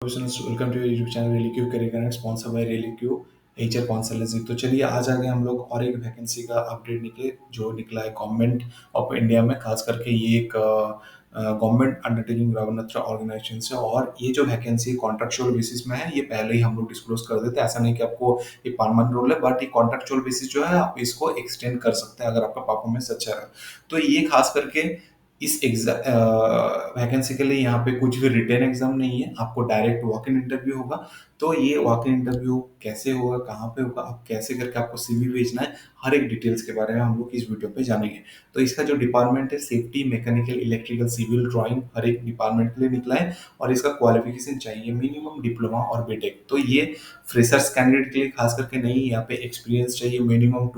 Listeners, welcome to your YouTube channel Reliquio Career Connect sponsor by Reliquio HR consultancy. तो चलिए आज आगे हम लोग और एक वैकेंसी का अपडेट निकला है गवर्नमेंट ऑफ इंडिया में। खास करके ये एक गवर्नमेंट अंडरटेकिंग गवर्नमेंट ऑर्गेनाइजेशन से, और ये जो वैकेंसी कॉन्ट्रेक्चुअल बेसिस में है ये पहले ही हम लोग डिस्क्लोज कर देते हैं। ऐसा नहीं कि आपको ये परमानेंट रोल है, बट ये कॉन्ट्रेक्चुअल बेसिस जो है आप इसको एक्सटेंड कर सकते हैं अगर आपका परफॉर्मेंस अच्छा रहा। तो ये खास करके इस वैकेंसी के लिए यहाँ पे कुछ भी रिटेन एग्जाम नहीं है, आपको डायरेक्ट वॉक इन इंटरव्यू होगा। तो ये वॉक इन इंटरव्यू कैसे होगा, कहाँ पे होगा, आप कैसे करके आपको सीवी भेजना है, हर एक डिटेल्स के बारे में हम लोग इस वीडियो पे जानेंगे। तो इसका जो डिपार्टमेंट है safety, mechanical, electrical, civil, drawing, हर एक डिपार्टमेंट के लिए निकला है। और इसका क्वालिफिकेशन चाहिए मिनिमम डिप्लोमा और बीटेक। तो ये फ्रेशर्स कैंडिडेट के लिए खास करके नहीं, यहाँ पे एक्सपीरियंस चाहिए मिनिमम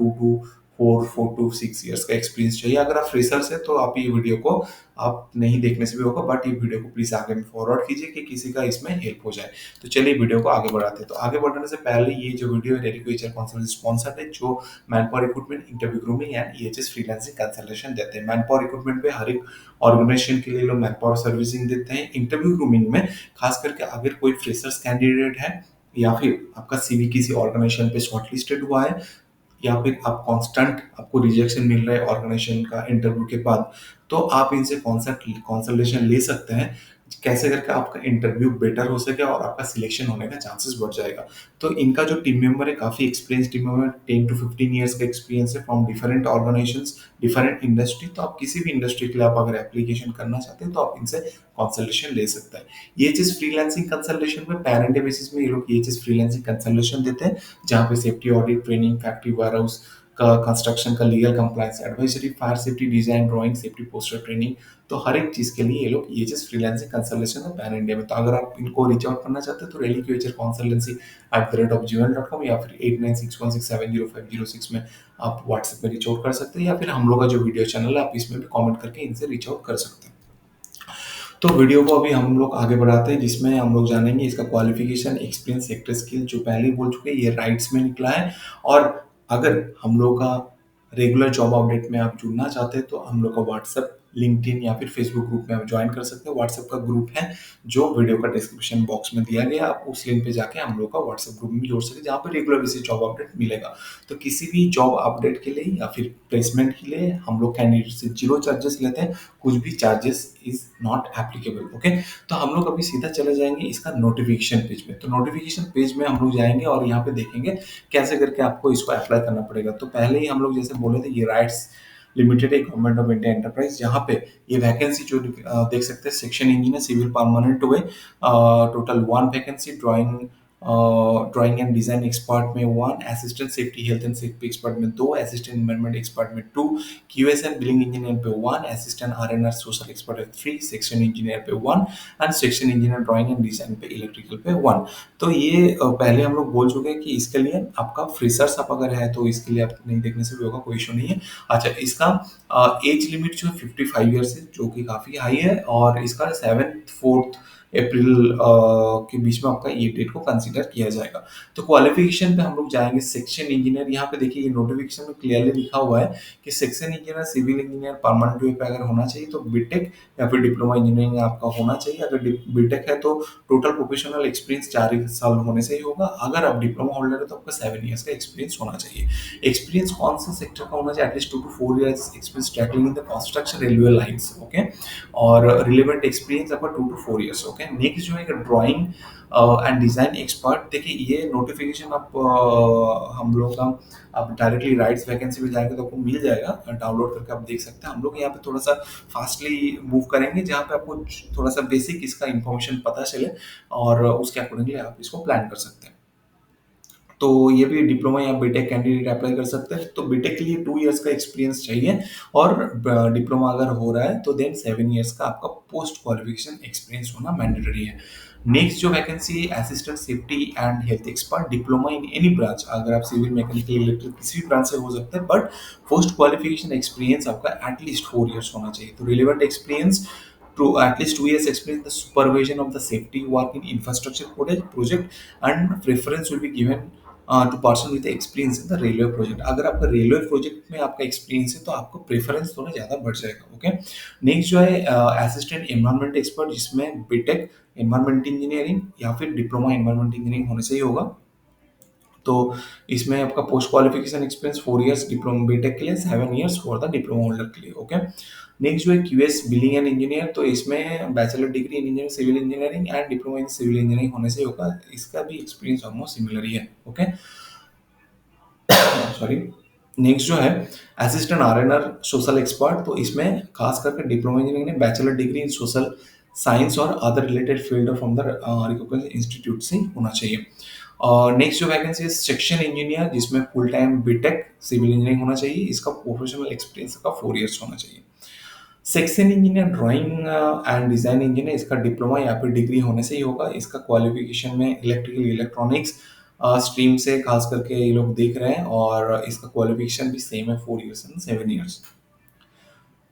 4 to 6 ईयर्स का एक्सपीरियंस चाहिए। अगर आप फ्रेशर्स है तो आप ये वीडियो को आप नहीं देखने से भी होगा, बट ये वीडियो को प्लीज आगे में फॉरवर्ड कीजिए कि किसी का इसमें हेल्प हो जाए। तो चलिए वीडियो को आगे बढ़ाते हैं। तो आगे बढ़ने से पहले ये जो वीडियो है रेडिको एचआर कंसल्टेंसी स्पॉन्सर्ड है, जो manpower recruitment, interview grooming and EHS freelancing consultation देते हैं। मैनपावर रिक्रूटमेंट पे हर एक ऑर्गेनाइजेशन के लिए लोग मैनपावर सर्विसिंग देते हैं। इंटरव्यू ग्रूमिंग में खास करके अगर कोई फ्रेशर्स कैंडिडेट है या फिर आपका सीवी किसी ऑर्गेनाइजेशन पे शॉर्टलिस्टेड हुआ है, या फिर आप कांस्टेंट आपको रिजेक्शन मिल रहा है ऑर्गेनाइजेशन का इंटरव्यू के बाद, तो आप इनसे कंसल्टेशन ले सकते हैं कैसे करके आपका इंटरव्यू बेटर हो सके और आपका सिलेक्शन होने का चांसेस बढ़ जाएगा। तो इनका जो टीम मेंबर है काफी experience team member, 10 to 15 years का एक्सपीरियंस है from different organisations, different industry. तो आप किसी भी इंडस्ट्री के लिए आप अगर एप्लीकेशन करना चाहते हैं तो आप इनसे कंसल्टेशन ले सकते हैं। ये चीज फ्रीलांसिंग कंसल्टेशन में पैर इंडिया बेसिस में ये लोग ये चीज फ्रीलांसिंग कंसल्टेशन देते हैं, जहाँ पे safety audit training, factory warehouse का कंस्ट्रक्शन का legal compliance advisory, fire safety design, drawing, safety poster training. तो हर एक चीज के लिए ये लोग ये चीज फ्रीलांसिंग कंसल्टेशन है पैन इंडिया में। तो अगर आप इनको रीच आउट करना चाहते हैं तो रेलिक्यू एचआर कॉन्सल्टेंसी @gmail.com या फिर 8961670506 में आप व्हाट्सएप में रीच आउट कर सकते हैं, या फिर हम लोग का जो वीडियो चैनल है आप इसमें भी कमेंट करके इनसे रीच आउट कर सकते हैं। तो वीडियो को अभी हम लोग आगे बढ़ाते हैं, जिसमें हम लोग जानेंगे इसका क्वालिफिकेशन, एक्सपीरियंस, सेक्टर स्किल। जो पहले ही बोल चुके हैं ये राइट्स में निकला है। और अगर हम लोग का रेगुलर जॉब अपडेट में आप जुड़ना चाहते हैं तो हम लोग का व्हाट्सएप, लिंक्डइन या फिर फेसबुक ग्रुप में आप ज्वाइन कर सकते हैं। व्हाट्सएप का ग्रुप है जो वीडियो का डिस्क्रिप्शन बॉक्स में दिया गया है, आप उस लिंक पे जाके हम लोग का व्हाट्सएप ग्रुप में जोड़ सकते हैं, जहाँ पे रेगुलर बेसिस जॉब अपडेट मिलेगा। तो किसी भी जॉब अपडेट के लिए या फिर प्लेसमेंट के लिए हम लोग कैंडिडेट से जीरो चार्जेस लेते हैं, कुछ भी charges is not applicable. Okay, तो हम लोग अभी सीधा चले जाएंगे इसका नोटिफिकेशन पेज में। तो नोटिफिकेशन पेज में हम लोग जाएंगे और यहाँ पे देखेंगे कैसे करके आपको इसको अप्लाई करना पड़ेगा। तो पहले ही हम लोग जैसे बोले थे ये राइट्स लिमिटेड है गवर्नमेंट ऑफ इंडिया एंटरप्राइज, जहाँ पे ये वैकेंसी जो देख सकते हैं सेक्शन इंजीनियर सिविल परमानेंट हुए, total 1 vacancy. Drawing and design expert में 1, assistant safety health and safety expert में 2, असिस्टेंट एनवायरमेंट एक्सपर्ट में 2, क्यूएस एंड बिलिंग इंजीनियर पे 1, असिस्टेंट आरएनआर सोशल एक्सपर्ट पे 3, सेक्शन इंजीनियर पे 1 and section engineer drawing and design पे electrical पे 1। तो ये पहले हम लोग बोल चुके हैं कि इसके लिए आपका फ्रेशर्स आप अगर है तो इसके लिए आप नहीं देखने से भी होगा, कोई इशू नहीं है। अच्छा, इसका एज लिमिट जो है 55 ईयर्स है, जो कि काफी हाई है। और इसका 7 4 अप्रैल के बीच में आपका ये डेट को कंसीडर किया जाएगा। तो क्वालिफिकेशन पे हम लोग जाएंगे। सेक्शन इंजीनियर, यहाँ पे देखिए ये नोटिफिकेशन में क्लियरली लिखा हुआ है कि section engineer civil engineer permanent way पे अगर होना चाहिए तो बीटेक या फिर डिप्लोमा इंजीनियरिंग आपका होना चाहिए। अगर बीटेक है तो टोटल प्रोफेशनल एक्सपीरियंस 4 साल होने से ही होगा। अगर आप डिप्लोमा होल्डर है तो आपका 7 ईयर्स का एक्सपीरियंस होना चाहिए। एक्सपीरियंस कौन सा सेक्टर का होना चाहिए? At least 2 to 4 years experience tackling in the construction railway lines. Okay, और रिलेवेंट एक्सपीरियंस आपका 2 to 4 ईयर्स। ओके, नेक्स्ट जो है ड्राइंग एंड डिजाइन एक्सपर्ट। देखिए ये नोटिफिकेशन आप हम लोग का आप डायरेक्टली राइट्स वैकेंसी में जाएंगे तो आपको मिल जाएगा, डाउनलोड करके आप देख सकते हैं। हम लोग यहाँ पे थोड़ा सा फास्टली मूव करेंगे, जहाँ पे आपको थोड़ा सा बेसिक इसका इंफॉर्मेशन पता चले और उसके अकॉर्डिंगली आप इसको प्लान कर सकते हैं। तो ये भी डिप्लोमा या बीटेक कैंडिडेट अप्लाई कर सकते हैं। तो बीटेक के लिए 2 ईयर्स का एक्सपीरियंस चाहिए, और डिप्लोमा अगर हो रहा है तो देन 7 ईयर्स का आपका पोस्ट क्वालिफिकेशन एक्सपीरियंस होना मैंडेटरी है। नेक्स्ट जो वैकेंसी है assistant safety and health expert, diploma in any branch. अगर आप सिविल, मैकेनिकल, इलेक्ट्रिक किसी भी ब्रांच से हो सकता है, बट पोस्ट क्वालिफिकेशन एक्सपीरियंस आपका एटलीस्ट 4 ईयर्स होना चाहिए। तो relevant experience to at least 2 years experience the supervision of the safety work in infrastructure project, and preference will be given to person with experience in the railway project. अगर आपका railway project में आपका experience है तो आपको preference थोड़ा ज़्यादा बढ़ जाएगा। ओके, नेक्स्ट जो है असिस्टेंट एनवायरमेंट एक्सपर्ट, जिसमें बीटेक एनवायरमेंट इंजीनियरिंग या फिर डिप्लोमा एनवायरमेंट इंजीनियरिंग होने से ही होगा। तो इसमें आपका post qualification experience 4 years diploma BTech के लिए, 7 years for the diploma holder के लिए। ओके, नेक्स्ट जो है क्यूएस बिलिंग एंड इंजीनियर, तो इसमें bachelor degree in engineering civil engineering and diploma in civil engineering होने से होगा। इसका भी एक्सपीरियंस ऑलमोस्ट सिमिलर ही है। Okay, sorry. नेक्स्ट जो है असिस्टेंट आरएनआर सोशल एक्सपर्ट, तो इसमें खास करके डिप्लोमा इंजीनियरिंग ने bachelor degree in social science और other related field from the recognised institute से होना चाहिए। और नेक्स्ट जो वैकेंसी है सेक्शन इंजीनियर, जिसमें full time B Tech civil engineering होना चाहिए। इसका प्रोफेशनल एक्सपीरियंस का 4 इयर्स होना चाहिए। Section engineer drawing and design engineer, इसका डिप्लोमा या फिर डिग्री होने से ही होगा। इसका क्वालिफिकेशन में इलेक्ट्रिकल इलेक्ट्रॉनिक्स स्ट्रीम से खास करके ये लोग देख रहे हैं, और इसका क्वालिफिकेशन भी सेम है, 4 इयर्स एंड 7 इयर्स।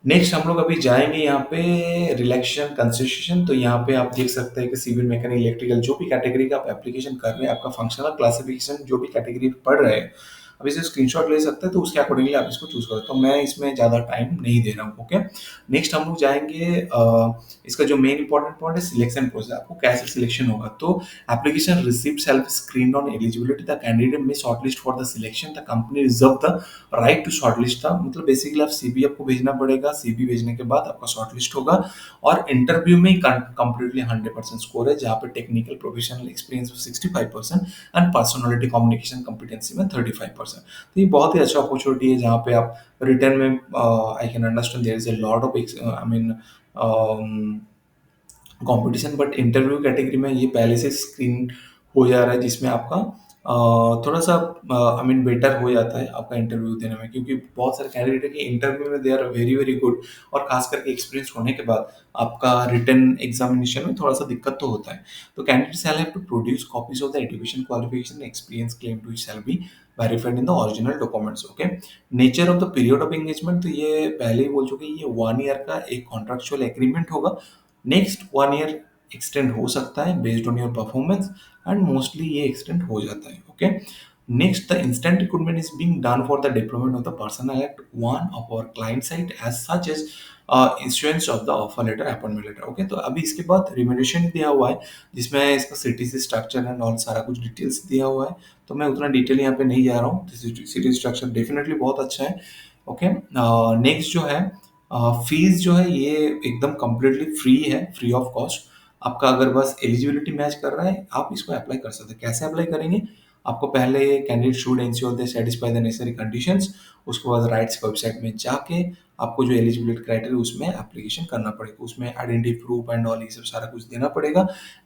नेक्स्ट हम लोग अभी जाएंगे यहाँ पे रिलैक्सेशन कंसेशन। तो यहाँ पे आप देख सकते हैं कि सिविल मैकेनिकल इलेक्ट्रिकल जो भी कैटेगरी का आप एप्लीकेशन कर रहे हैं, आपका फंक्शनल क्लासिफिकेशन जो भी कैटेगरी पढ़ रहे हैं, अब इसे स्क्रीनशॉट ले सकते हैं, तो उसके अकॉर्डिंगली आप इसको चूज करें। तो मैं इसमें ज़्यादा टाइम नहीं दे रहा हूँ। ओके, नेक्स्ट हम लोग जाएंगे इसका जो मेन इंपॉर्टेंट पॉइंट है सिलेक्शन प्रोसेस, आपको कैसे सिलेक्शन होगा। तो application received self screen on eligibility, the candidate में shortlist for the selection, the company reserve the right to shortlist था। मतलब बेसिकली आप सीवी आपको भेजना पड़ेगा, सीवी भेजने के बाद आपका शॉर्टलिस्ट होगा, और इंटरव्यू में कंप्लीटली 100% स्कोर है, जहाँ पे technical professional experience 65% and personality communication competency में 35%। तो ये बहुत ही अच्छा अपॉर्चुनिटी है, जहाँ पे आप रिटर्न में I can understand there is a lot of I mean competition, but interview category में ये पहले से स्क्रीन हो जा रहा है, जिसमें आपका थोड़ा सा आई मीन बेटर हो जाता है आपका इंटरव्यू देने में, क्योंकि बहुत सारे कैंडिडेट है कि इंटरव्यू में they are very very good, और खास करके एक्सपीरियंस होने के बाद आपका रिटन एग्जामिनेशन में थोड़ा सा दिक्कत तो होता है। तो candidates have to produce copies of the education qualification experience claim to shall be verified in the original documents. Okay, nature of the period of engagement, तो ये पहले ही बोल चुके हैं, ये 1 ईयर का एक कॉन्ट्रेक्चुअल एग्रीमेंट होगा। नेक्स्ट 1 ईयर एक्सटेंड हो सकता है based on your performance, and mostly ये एक्सटेंड हो जाता है। Okay, next the instant recruitment is being done for the deployment of the personnel at one of our client site as such as insurance of the offer letter appointment letter. Okay, तो अभी इसके बाद remuneration दिया हुआ है, जिसमें इसका CTC structure and all सारा कुछ डिटेल्स दिया हुआ है। तो मैं उतना डिटेल यहाँ पे नहीं जा रहा हूँ। सीटीसी स्ट्रक्चर डेफिनेटली बहुत अच्छा है। ओके, नेक्स्ट जो है फीस जो है ये एकदम कम्प्लीटली फ्री है, फ्री ऑफ कॉस्ट। आपका अगर बस एलिजिबिलिटी मैच कर रहा है, आप इसको अप्लाई कर सकते हैं। कैसे अप्लाई करेंगे, आपको पहले candidate should ensure they satisfy the necessary conditions, उसके बाद राइट्स वेबसाइट में जाके आपको जो एलिजिबिलिटी क्राइटेरिया उसमें एप्लीकेशन करना पड़ेगा, उसमें आइडेंटिटी प्रूफ एंड ऑल ये सब सारा कुछ देना पड़ेगा।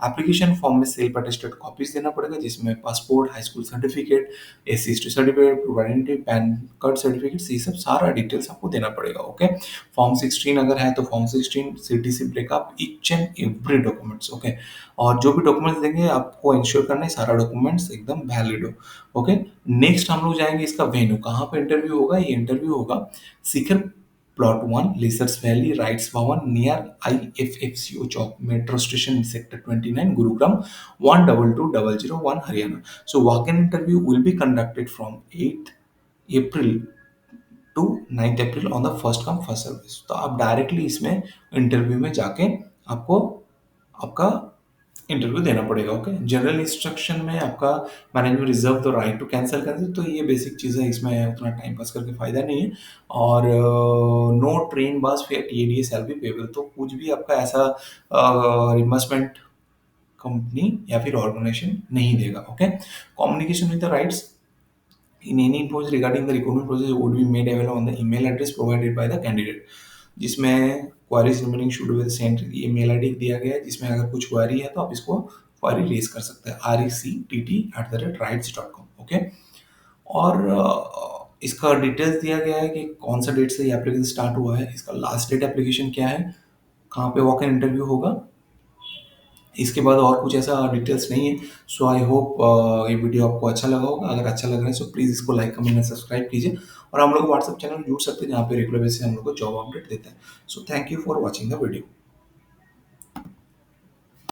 एप्लीकेशन फॉर्म में सेल्फ अटेस्टेड कॉपीज देना पड़ेगा, जिसमें passport, high school certificate, SC ST certificate, proof identity, PAN card certificate, ये सब सारा डिटेल्स आपको देना पड़ेगा। ओके, फॉर्म 16 अगर है तो form 16, CTC breakup, each and every documents. Okay, और जो भी डॉक्यूमेंट्स देंगे आपको इंश्योर करना है सारा डॉक्यूमेंट्स एकदम वैलिड हो। ओके, नेक्स्ट हम लोग जाएंगे इसका वेन्यू, कहाँ पे इंटरव्यू होगा। ये इंटरव्यू होगा Shikhar plot 1 leisure valley RITES Bhawan near IFFCO Chowk, metro station sector 29 Gurugram 122001 Haryana. So walk in interview will be conducted from 8th April to 9th April on the first come first service. तो आप डायरेक्टली इसमें interview में जाके आपको आपका इंटरव्यू देना पड़ेगा। ओके, जनरल इंस्ट्रक्शन में आपका management reserve the right to cancel, तो ये बेसिक चीज़ है, इसमें उतना टाइम पास करके फायदा नहीं है। और no train bus fare TADS shall be payable, तो कुछ भी आपका ऐसा रिमबर्समेंट कंपनी या फिर ऑर्गेनाइजेशन नहीं देगा। Okay, communication with the rights in any invoice regarding the recruitment process would be made available on the email address provided by the candidate, जिसमें queries remaining should be sent email ID दिया गया है, जिसमें अगर कुछ query है तो आप इसको क्वेरी रेज कर सकते हैं rectt@rights.com। ओके, और इसका डिटेल्स दिया गया है कि कौन सा डेट से ये एप्लीकेशन स्टार्ट हुआ है, इसका लास्ट डेट एप्लीकेशन क्या है, कहाँ पे वॉक इन इंटरव्यू होगा, इसके बाद और कुछ ऐसा डिटेल्स नहीं है। सो आई होप ये वीडियो आपको अच्छा लगा होगा। अगर अच्छा लग रहा है सो प्लीज़ इसको लाइक कमेंट एंड सब्सक्राइब कीजिए, और हम लोग व्हाट्सएप चैनल जुड़ सकते हैं, जहाँ पे रेगुलर बेसिस हम लोग को जॉब अपडेट देते हैं। So thank you for watching the video.